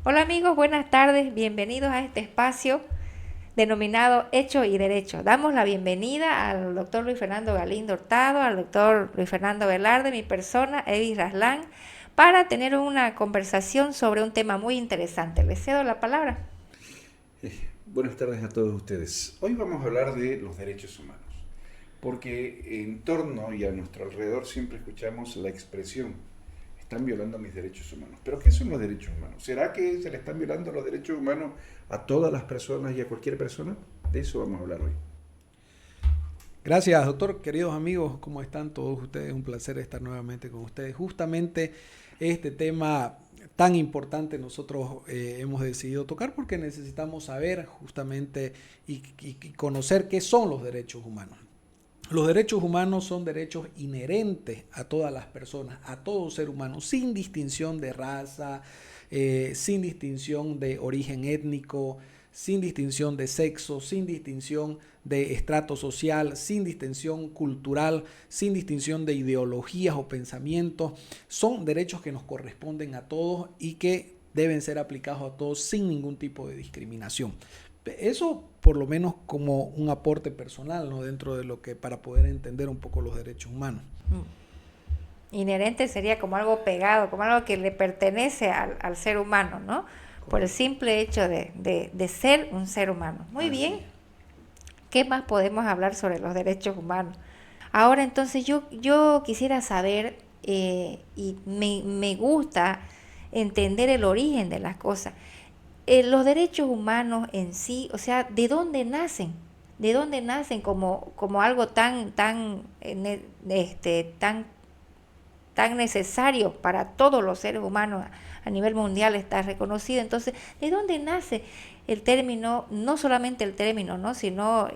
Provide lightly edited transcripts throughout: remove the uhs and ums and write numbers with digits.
Hola amigos, buenas tardes, bienvenidos a este espacio denominado Hecho y Derecho. Damos la bienvenida al doctor Luis Fernando Galindo Hurtado, al doctor Luis Fernando Velarde, mi persona, Edith Raslán, para tener una conversación sobre un tema muy interesante. Les cedo la palabra. Buenas tardes a todos ustedes. Hoy vamos a hablar de los derechos humanos, porque en torno y a nuestro alrededor siempre escuchamos la expresión, están violando mis derechos humanos. ¿Pero qué son los derechos humanos? ¿Será que se le están violando los derechos humanos a todas las personas y a cualquier persona? De eso vamos a hablar hoy. Gracias, doctor. Queridos amigos, ¿cómo están todos ustedes? Un placer estar nuevamente con ustedes. Justamente este tema tan importante nosotros hemos decidido tocar porque necesitamos saber justamente y conocer qué son los derechos humanos. Los derechos humanos son derechos inherentes a todas las personas, a todo ser humano, sin distinción de raza, sin distinción de origen étnico, sin distinción de sexo, sin distinción de estrato social, sin distinción cultural, sin distinción de ideologías o pensamientos. Son derechos que nos corresponden a todos y que deben ser aplicados a todos sin ningún tipo de discriminación. Eso por lo menos como un aporte personal, ¿no? Dentro de lo que para poder entender un poco los derechos humanos. Inherente sería como algo pegado, como algo que le pertenece al ser humano, ¿no? Por el Correcto. simple hecho de ser un ser humano. Muy Así bien, es. ¿qué más podemos hablar sobre los derechos humanos? Ahora entonces yo quisiera saber y me gusta entender el origen de las cosas. Los derechos humanos en sí, o sea, ¿de dónde nacen? ¿De dónde nacen como algo tan necesario para todos los seres humanos a nivel mundial está reconocido? Entonces, ¿de dónde nace el término, no solamente el término, ¿no? Sino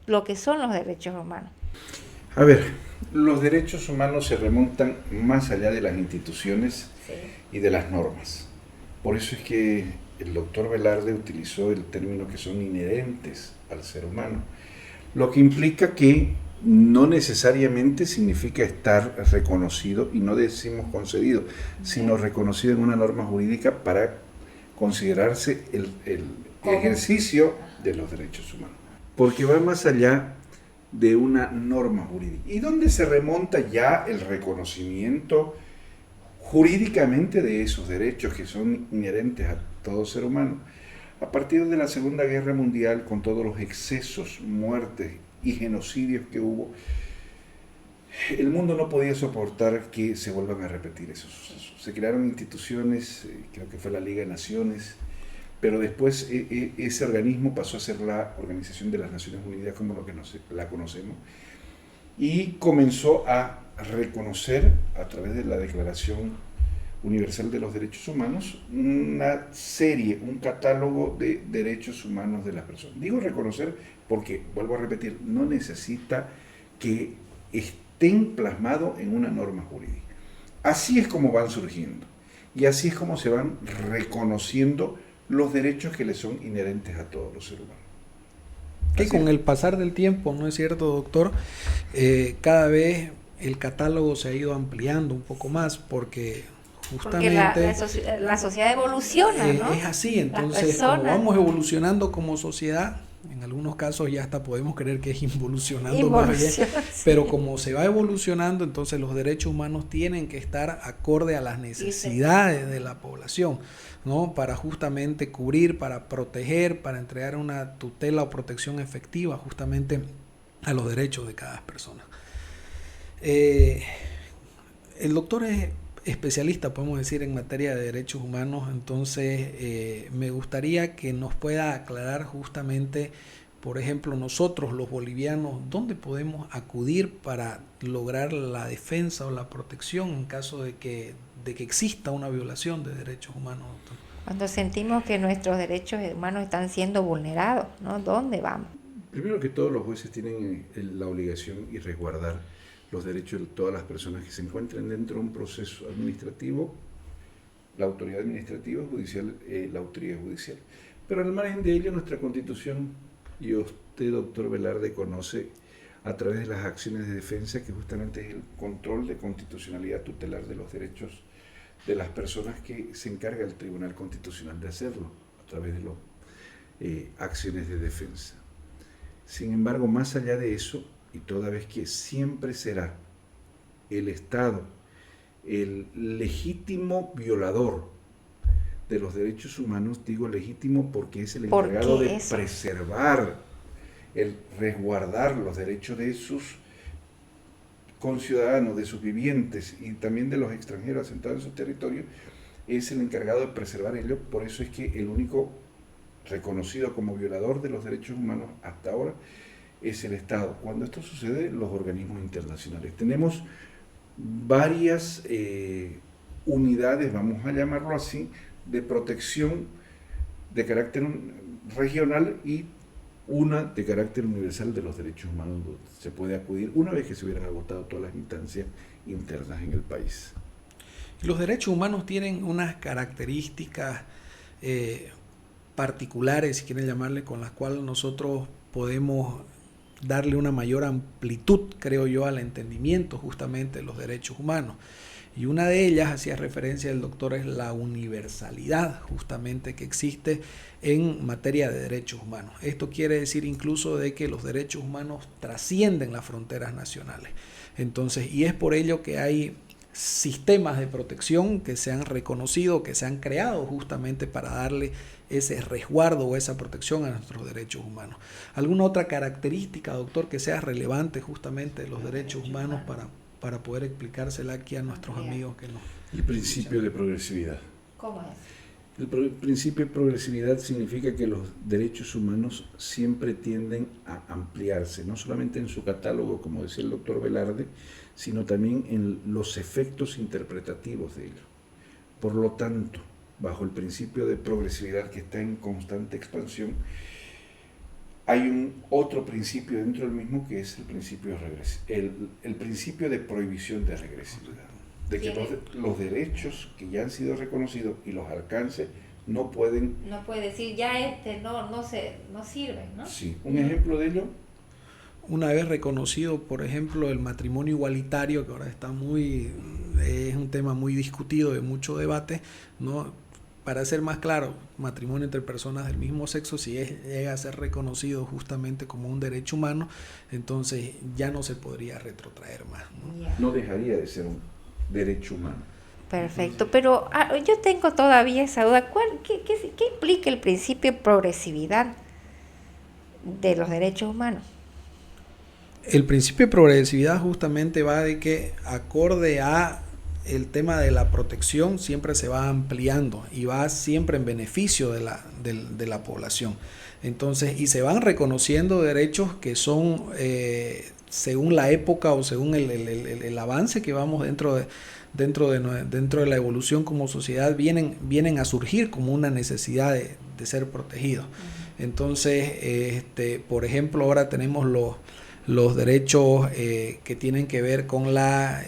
lo que son los derechos humanos? A ver, los derechos humanos se remontan más allá de las instituciones Sí. y de las normas. Por eso es que el doctor Velarde utilizó el término que son inherentes al ser humano, lo que implica que no necesariamente significa estar reconocido, y no decimos concedido, sino reconocido en una norma jurídica para considerarse el ¿Cómo? ejercicio de los derechos humanos. Porque va más allá de una norma jurídica. ¿Y dónde se remonta ya el reconocimiento jurídicamente de esos derechos que son inherentes a todo ser humano? A partir de la Segunda Guerra Mundial, con todos los excesos, muertes y genocidios que hubo, el mundo no podía soportar que se vuelvan a repetir esos sucesos. Se crearon instituciones, creo que fue la Liga de Naciones, pero después ese organismo pasó a ser la Organización de las Naciones Unidas como lo que la conocemos, y comenzó a reconocer a través de la Declaración Universal de los Derechos Humanos una serie, un catálogo de derechos humanos de las personas. Digo reconocer porque, vuelvo a repetir, no necesita que estén plasmados en una norma jurídica. Así es como van surgiendo y así es como se van reconociendo los derechos que le son inherentes a todos los seres humanos. Que Así es. con el pasar del tiempo, ¿no es cierto, doctor? Cada vez el catálogo se ha ido ampliando un poco más porque Porque la, la, justamente soci- la sociedad evoluciona, ¿no? es así. Las Entonces, como personas vamos evolucionando como sociedad, en algunos casos ya hasta podemos creer que es involucionando más bien, evolucionan, pero sí. como se va evolucionando, entonces los derechos humanos tienen que estar acorde a las Dice, necesidades de la población, ¿no? Para justamente cubrir, para proteger, para entregar una tutela o protección efectiva justamente a los derechos de cada persona. Eh, el doctor es especialista, podemos decir, en materia de derechos humanos, entonces me gustaría que nos pueda aclarar justamente, por ejemplo, nosotros los bolivianos, dónde podemos acudir para lograr la defensa o la protección en caso de que exista una violación de derechos humanos, doctor. cuando sentimos que nuestros derechos humanos están siendo vulnerados, ¿no? ¿Dónde vamos? Primero que todo, los jueces tienen la obligación y resguardar los derechos de todas las personas que se encuentren dentro de un proceso administrativo, la autoridad administrativa, judicial, la autoridad judicial. Pero al margen de ello, nuestra Constitución, y usted, doctor Velarde, conoce a través de las acciones de defensa, que justamente es el control de constitucionalidad tutelar de los derechos de las personas que se encarga el Tribunal Constitucional de hacerlo a través de las acciones de defensa. Sin embargo, más allá de eso, y toda vez que siempre será el Estado el legítimo violador de los derechos humanos, digo legítimo porque es el encargado de preservar, el resguardar los derechos de sus conciudadanos, de sus vivientes y también de los extranjeros asentados en su territorio, es el encargado de preservar ello. Por eso es que el único reconocido como violador de los derechos humanos hasta ahora es el Estado. Cuando esto sucede, los organismos internacionales. Tenemos varias unidades, vamos a llamarlo así, de protección de carácter regional y una de carácter universal de los derechos humanos, donde se puede acudir una vez que se hubieran agotado todas las instancias internas en el país. Los derechos humanos tienen unas características particulares, si quieren llamarle, con las cuales nosotros podemos darle una mayor amplitud, creo yo, al entendimiento justamente de los derechos humanos. Y una de ellas, hacía referencia el doctor, es la universalidad justamente que existe en materia de derechos humanos. Esto quiere decir incluso de que los derechos humanos trascienden las fronteras nacionales. Entonces, y es por ello que hay sistemas de protección que se han reconocido, que se han creado justamente para darle ese resguardo o esa protección a nuestros derechos humanos. ¿Alguna otra característica, doctor, que sea relevante justamente de los derechos humanos para poder explicársela aquí a nuestros amigos que nos... El principio de progresividad. ¿Cómo es? El principio de progresividad significa que los derechos humanos siempre tienden a ampliarse, no solamente en su catálogo, como decía el doctor Velarde, sino también en los efectos interpretativos de ello. Por lo tanto, bajo el principio de progresividad que está en constante expansión, hay un otro principio dentro del mismo que es el principio el principio de prohibición de regresividad, de que los derechos que ya han sido reconocidos y los alcances no pueden... No puede decir, ya no sirve, ¿no? Sí, un ejemplo de ello. Una vez reconocido, por ejemplo, el matrimonio igualitario, que ahora es un tema muy discutido, de mucho debate, ¿no? Para ser más claro, matrimonio entre personas del mismo sexo, si llega a ser reconocido justamente como un derecho humano, entonces ya no se podría retrotraer más, ¿no? No dejaría de ser un derecho humano. Perfecto, pero yo tengo todavía esa duda. ¿Qué implica el principio de progresividad de los derechos humanos? El principio de progresividad justamente va de que, acorde a el tema de la protección, siempre se va ampliando y va siempre en beneficio de la población. Entonces, y se van reconociendo derechos que son, según la época o según el avance que vamos dentro de la evolución como sociedad, vienen a surgir como una necesidad de ser protegidos. Entonces, por ejemplo, ahora tenemos los derechos que tienen que ver con la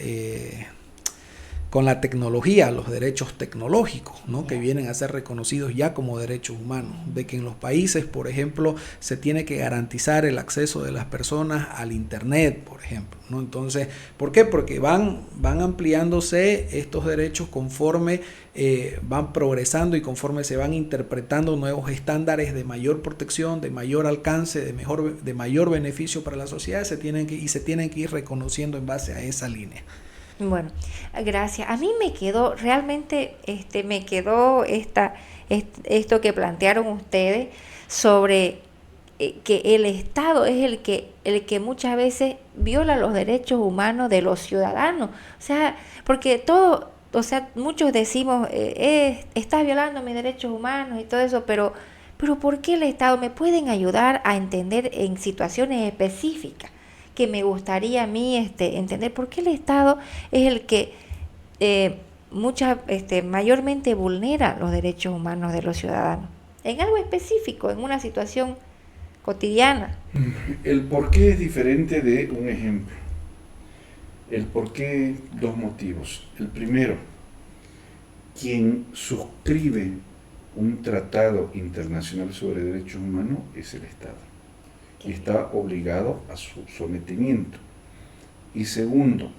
tecnología, los derechos tecnológicos, ¿no? Que vienen a ser reconocidos ya como derechos humanos, de que en los países, por ejemplo, se tiene que garantizar el acceso de las personas al internet, por ejemplo, ¿no? Entonces, ¿por qué? Porque van ampliándose estos derechos conforme van progresando y conforme se van interpretando nuevos estándares de mayor protección, de mayor alcance, de mayor beneficio para la sociedad, se tienen que ir reconociendo en base a esa línea. Bueno, gracias. A mí me quedó esto que plantearon ustedes sobre que el Estado es el que muchas veces viola los derechos humanos de los ciudadanos. O sea, porque muchos decimos, estás violando mis derechos humanos y todo eso, pero ¿por qué el Estado? ¿Me pueden ayudar a entender en situaciones específicas? Que me gustaría a mí entender por qué el Estado es el que mayormente vulnera los derechos humanos de los ciudadanos, en algo específico, en una situación cotidiana. El por qué es diferente de un ejemplo. El por qué, dos motivos. El primero, quien suscribe un tratado internacional sobre derechos humanos es el Estado. Y está obligado a su sometimiento. Y segundo,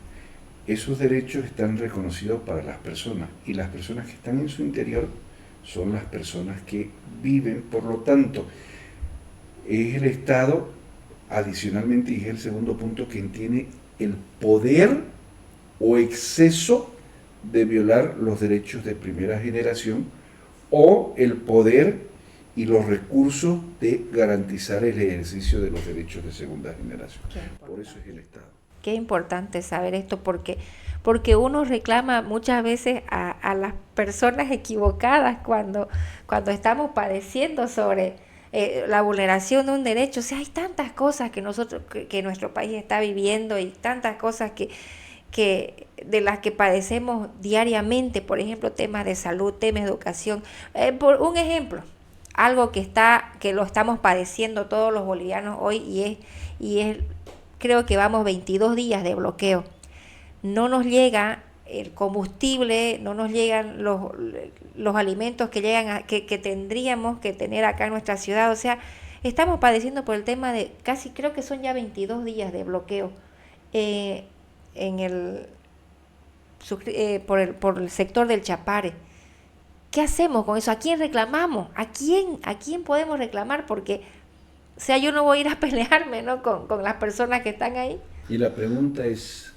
esos derechos están reconocidos para las personas y las personas que están en su interior son las personas que viven. Por lo tanto, es el Estado, adicionalmente, y es el segundo punto, quien tiene el poder o exceso de violar los derechos de primera generación o el poder y los recursos de garantizar el ejercicio de los derechos de segunda generación. Por eso es el Estado. Qué importante saber esto, porque uno reclama muchas veces a las personas equivocadas cuando estamos padeciendo sobre la vulneración de un derecho. O sea, hay tantas cosas que nuestro país está viviendo y tantas cosas que de las que padecemos diariamente, por ejemplo, temas de salud, temas de educación. Por un ejemplo, algo que lo estamos padeciendo todos los bolivianos hoy y es creo que vamos 22 días de bloqueo. No nos llega el combustible, no nos llegan los alimentos que tendríamos que tener acá en nuestra ciudad. O sea, estamos padeciendo por el tema de creo que son ya 22 días de bloqueo por el sector del Chapare. ¿Qué hacemos con eso? ¿A quién reclamamos? ¿A quién podemos reclamar? Porque, o sea, yo no voy a ir a pelearme, ¿no?, con las personas que están ahí. Y la pregunta es,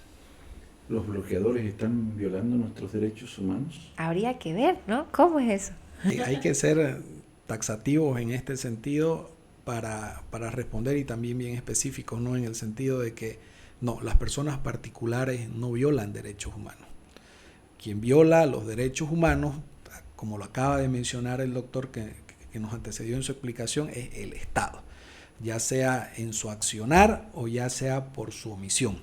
¿los bloqueadores están violando nuestros derechos humanos? Habría que ver, ¿no? ¿Cómo es eso? Hay que ser taxativos en este sentido para responder, y también bien específicos, ¿no?, en el sentido de que no, las personas particulares no violan derechos humanos. Quien viola los derechos humanos, como lo acaba de mencionar el doctor que nos antecedió en su explicación, es el Estado, ya sea en su accionar o ya sea por su omisión.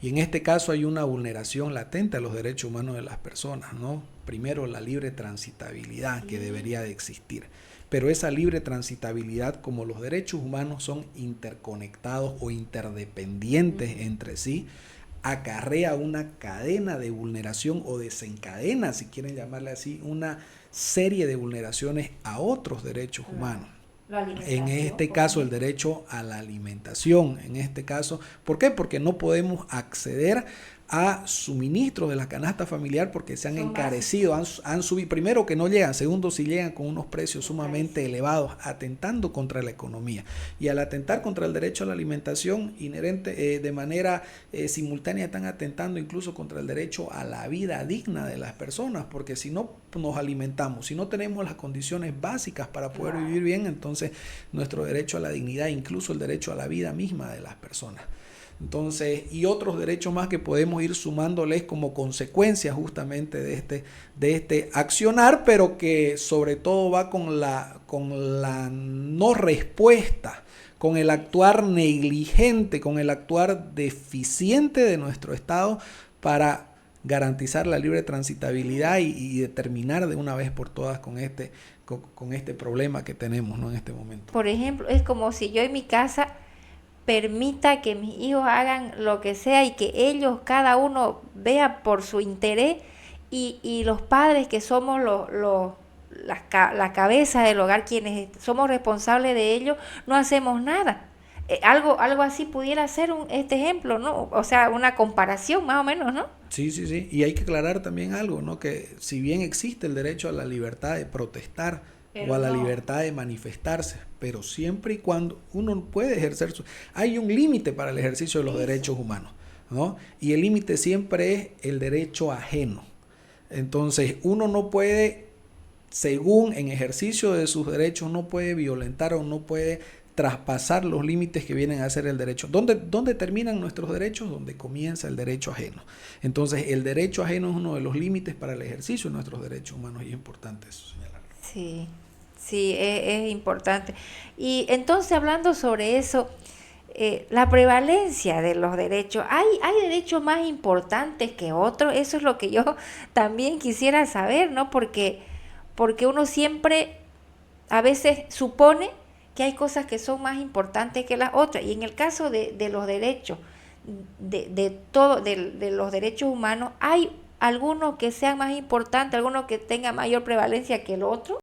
Y en este caso hay una vulneración latente a los derechos humanos de las personas, ¿no? Primero, la libre transitabilidad que debería de existir. Pero esa libre transitabilidad, como los derechos humanos son interconectados o interdependientes entre sí, acarrea una cadena de vulneración o desencadena, si quieren llamarle así, una serie de vulneraciones a otros derechos humanos. En este caso, el derecho a la alimentación. En este caso, ¿por qué? Porque no podemos acceder a suministros de la canasta familiar porque se han encarecido, han subido. Primero, que no llegan. Segundo, si llegan con unos precios sumamente elevados, atentando contra la economía. Y al atentar contra el derecho a la alimentación inherente, de manera simultánea, están atentando incluso contra el derecho a la vida digna de las personas, porque si no nos alimentamos, si no tenemos las condiciones básicas para poder vivir bien, entonces nuestro derecho a la dignidad, incluso el derecho a la vida misma de las personas. Entonces, y otros derechos más que podemos ir sumándoles como consecuencia justamente de este accionar, pero que sobre todo va con la no respuesta, con el actuar negligente, con el actuar deficiente de nuestro Estado para garantizar la libre transitabilidad y determinar de una vez por todas con este problema que tenemos, ¿no?, en este momento. Por ejemplo, es como si yo en mi casa permita que mis hijos hagan lo que sea y que ellos, cada uno, vea por su interés y los padres que somos la cabeza del hogar, quienes somos responsables de ellos, no hacemos nada. Algo así pudiera ser este ejemplo, ¿no? O sea, una comparación más o menos, ¿no? Sí. Y hay que aclarar también algo, ¿no? Que si bien existe el derecho a la libertad de protestar, pero o a la libertad de manifestarse, pero siempre y cuando uno puede ejercer hay un límite para el ejercicio de los derechos humanos, ¿no? Y el límite siempre es el derecho ajeno. Entonces, uno no puede, según en ejercicio de sus derechos, no puede violentar o no puede traspasar los límites que vienen a ser el derecho. ¿Dónde terminan nuestros derechos? Donde comienza el derecho ajeno. Entonces, el derecho ajeno es uno de los límites para el ejercicio de nuestros derechos humanos y es importante eso señalarlo. Sí, es importante. Y entonces, hablando sobre eso, la prevalencia de los derechos, ¿hay derechos más importantes que otros? Eso es lo que yo también quisiera saber, ¿no? Porque uno siempre a veces supone que hay cosas que son más importantes que las otras. Y en el caso de los derechos, de los derechos humanos, ¿hay algunos que sean más importantes, algunos que tengan mayor prevalencia que el otro?